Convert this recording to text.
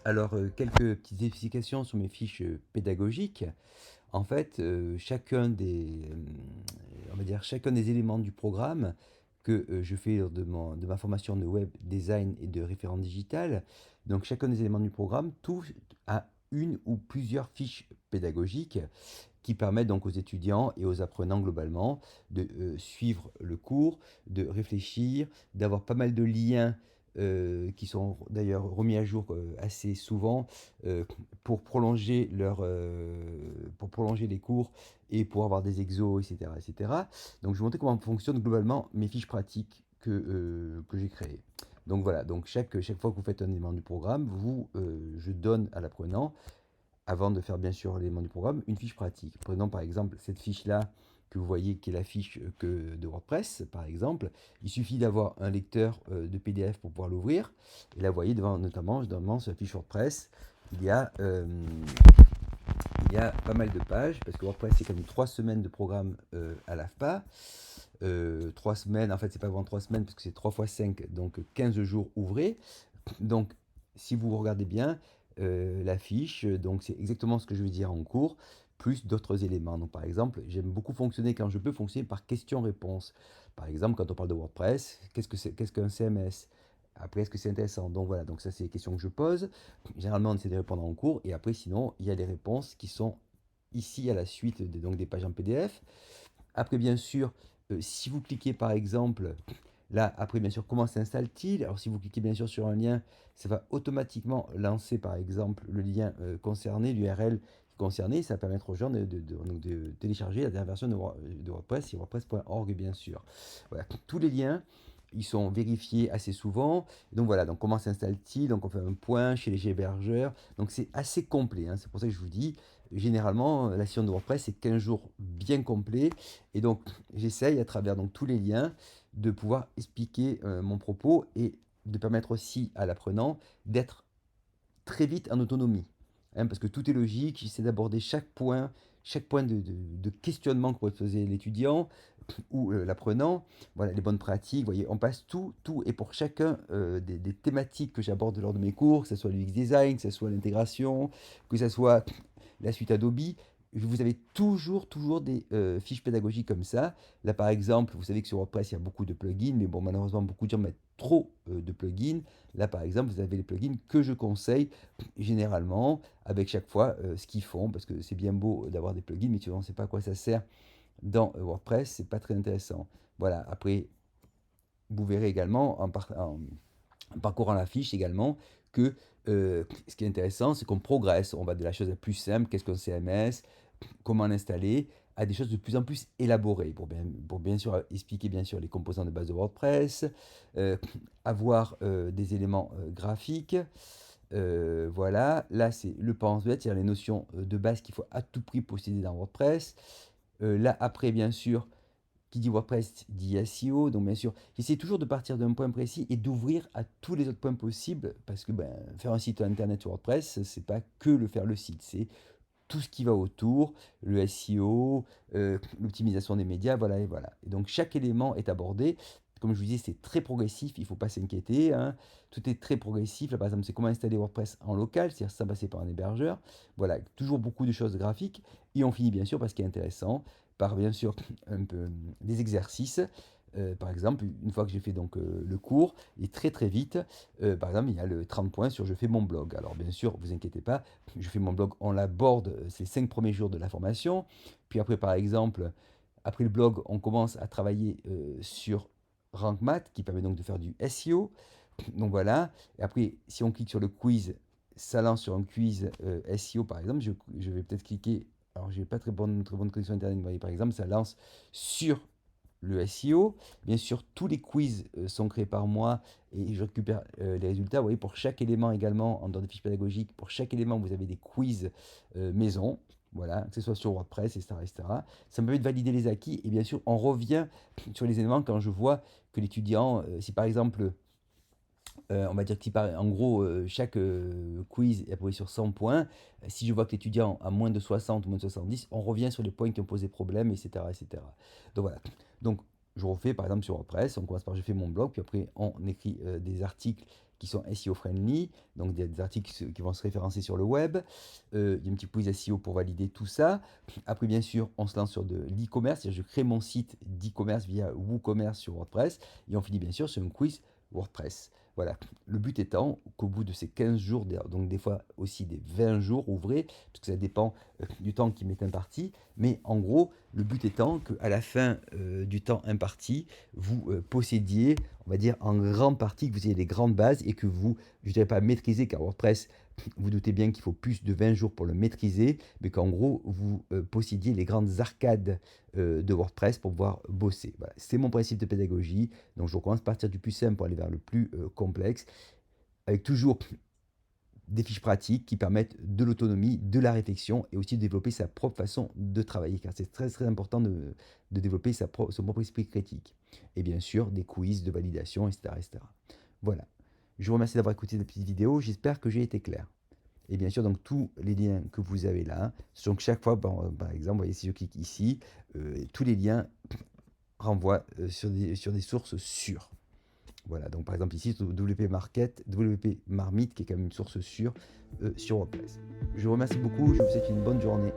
Alors, quelques petites explications sur mes fiches pédagogiques. En fait, on va dire, chacun des éléments du programme que je fais lors de ma formation de web design et de référent digital, donc chacun des éléments du programme touche à une ou plusieurs fiches pédagogiques qui permettent donc aux étudiants et aux apprenants globalement de suivre le cours, de réfléchir, d'avoir pas mal de liens qui sont d'ailleurs remis à jour assez souvent euh, pour pour prolonger les cours et pour avoir des exos, etc., etc. Donc je vais vous montrer comment fonctionnent globalement mes fiches pratiques que j'ai créées. Donc voilà, donc chaque fois que vous faites un élément du programme, je donne à l'apprenant avant de faire bien sûr l'élément du programme, une fiche pratique. Prenons par exemple cette fiche-là que vous voyez qui est la fiche de WordPress, par exemple. Il suffit d'avoir un lecteur de PDF pour pouvoir l'ouvrir. Et là, vous voyez devant, notamment sur la fiche WordPress, il y a, euh, il y a pas mal de pages, parce que WordPress, c'est comme 3 semaines de programme à l'AFPA. 3 semaines, en fait, c'est pas vraiment 3 semaines, parce que c'est 3 fois 5, donc 15 jours ouvrés. Donc, si vous regardez bien la fiche, donc c'est exactement ce que je vais dire en cours, plus d'autres éléments. Donc, par exemple, j'aime beaucoup fonctionner quand je peux fonctionner par question-réponse. Par exemple, quand on parle de WordPress, qu'est-ce qu'un CMS? Après, est-ce que c'est intéressant? Donc voilà, donc ça c'est les questions que je pose. Généralement, on essaie de répondre en cours et après, sinon, il y a les réponses qui sont ici à la suite donc des pages en PDF. Après, bien sûr, si vous cliquez par exemple, là, après, bien sûr, comment s'installe-t-il? Alors, si vous cliquez bien sûr sur un lien, ça va automatiquement lancer par exemple le lien concerné, l'URL concerné. Ça va permettre aux gens donc de télécharger la dernière version de WordPress, c'est wordpress.org bien sûr. Voilà, tous les liens. Ils sont vérifiés assez souvent. Donc voilà, donc comment s'installe-t-il? Donc on fait un point chez les hébergeurs. Donc c'est assez complet, hein. C'est pour ça que je vous dis, généralement, la session de WordPress, c'est 15 jours bien complets. Et donc, j'essaye à travers donc, tous les liens de pouvoir expliquer mon propos et de permettre aussi à l'apprenant d'être très vite en autonomie. Hein, parce que tout est logique, j'essaie d'aborder chaque point de questionnement que pourrait poser l'étudiant ou l'apprenant. Voilà, les bonnes pratiques, vous voyez, on passe tout, et pour chacun des thématiques que j'aborde lors de mes cours, que ce soit l'UX design, que ce soit l'intégration, que ce soit la suite Adobe, vous avez toujours des fiches pédagogiques comme ça. Là, par exemple, vous savez que sur WordPress, il y a beaucoup de plugins, mais bon, malheureusement, beaucoup de gens mettent trop de plugins. Là, par exemple, vous avez les plugins que je conseille généralement, avec chaque fois ce qu'ils font, parce que c'est bien beau d'avoir des plugins, mais tu ne sais pas à quoi ça sert dans WordPress, c'est pas très intéressant. Voilà, après, vous verrez également en parcourant la fiche également que ce qui est intéressant, c'est qu'on progresse. On va de la chose la plus simple, qu'est-ce qu'un CMS, comment l'installer, à des choses de plus en plus élaborées pour bien sûr expliquer bien sûr les composants de base de WordPress, euh, avoir des éléments graphiques. Voilà, là c'est le pense-bête, c'est-à-dire les notions de base qu'il faut à tout prix posséder dans WordPress. Là après, bien sûr, qui dit WordPress dit SEO. Donc, bien sûr, j'essaie toujours de partir d'un point précis et d'ouvrir à tous les autres points possibles. Parce que ben, faire un site internet sur WordPress, c'est pas que faire le site, c'est tout ce qui va autour, le SEO, l'optimisation des médias, voilà et voilà. Et donc, chaque élément est abordé. Comme je vous disais, c'est très progressif, il ne faut pas s'inquiéter, hein. Tout est très progressif. Là, par exemple, c'est comment installer WordPress en local, c'est-à-dire sans passer par un hébergeur. Voilà, toujours beaucoup de choses graphiques. Et on finit bien sûr, parce qu'il est intéressant, par bien sûr un peu des exercices. Par exemple, une fois que j'ai fait donc le cours, et très vite, par exemple, il y a le 30 points sur je fais mon blog. Alors bien sûr, vous inquiétez pas, je fais mon blog, on l'aborde ces 5 premiers jours de la formation. Puis après, par exemple, après le blog, on commence à travailler sur Rank Math, qui permet donc de faire du SEO. Donc voilà. Et après, si on clique sur le quiz, ça lance sur un quiz SEO, par exemple. Je vais peut-être cliquer. Alors, j'ai pas très bonne connexion internet. Vous voyez, par exemple, ça lance sur le SEO. Bien sûr, tous les quiz sont créés par moi et je récupère les résultats. Vous voyez, pour chaque élément également, en dehors des fiches pédagogiques, pour chaque élément, vous avez des quiz maison. Voilà, que ce soit sur WordPress, etc., etc. Ça me permet de valider les acquis. Et bien sûr, on revient sur les éléments quand je vois que l'étudiant, si par exemple, on va dire que si en gros, chaque quiz est appuyé sur 100 points, si je vois que l'étudiant a moins de 60 ou moins de 70, on revient sur les points qui ont posé problème, etc., etc. Donc voilà. Donc je refais par exemple sur WordPress, on commence par je fais mon blog, puis après on écrit des articles qui sont SEO friendly, donc des articles qui vont se référencer sur le web. Il y a un petit quiz SEO pour valider tout ça. Après, bien sûr, on se lance sur de l'e-commerce, c'est-à-dire je crée mon site d'e-commerce via WooCommerce sur WordPress, et on finit bien sûr sur un quiz WordPress. Voilà, le but étant qu'au bout de ces 15 jours, donc des fois aussi des 20 jours ouvrés, parce que ça dépend du temps qui m'est imparti, mais en gros, le but étant qu'à la fin du temps imparti, vous possédiez, on va dire en grande partie, que vous ayez des grandes bases et que vous, je ne dirais pas maîtriser, car WordPress, vous doutez bien qu'il faut plus de 20 jours pour le maîtriser, mais qu'en gros, vous possédiez les grandes arcades de WordPress pour pouvoir bosser. Voilà. C'est mon principe de pédagogie. Donc, je recommence à partir du plus simple pour aller vers le plus complexe, avec toujours des fiches pratiques qui permettent de l'autonomie, de la réflexion et aussi de développer sa propre façon de travailler, car c'est très très important de développer son propre esprit critique. Et bien sûr, des quiz de validation, etc., etc. Voilà. Je vous remercie d'avoir écouté cette petite vidéo. J'espère que j'ai été clair. Et bien sûr, donc tous les liens que vous avez là, donc chaque fois, par exemple, vous voyez, si je clique ici, tous les liens renvoient sur des sources sûres. Voilà, donc par exemple ici, WP Market, WP Marmite, qui est quand même une source sûre sur WordPress. Je vous remercie beaucoup, je vous souhaite une bonne journée.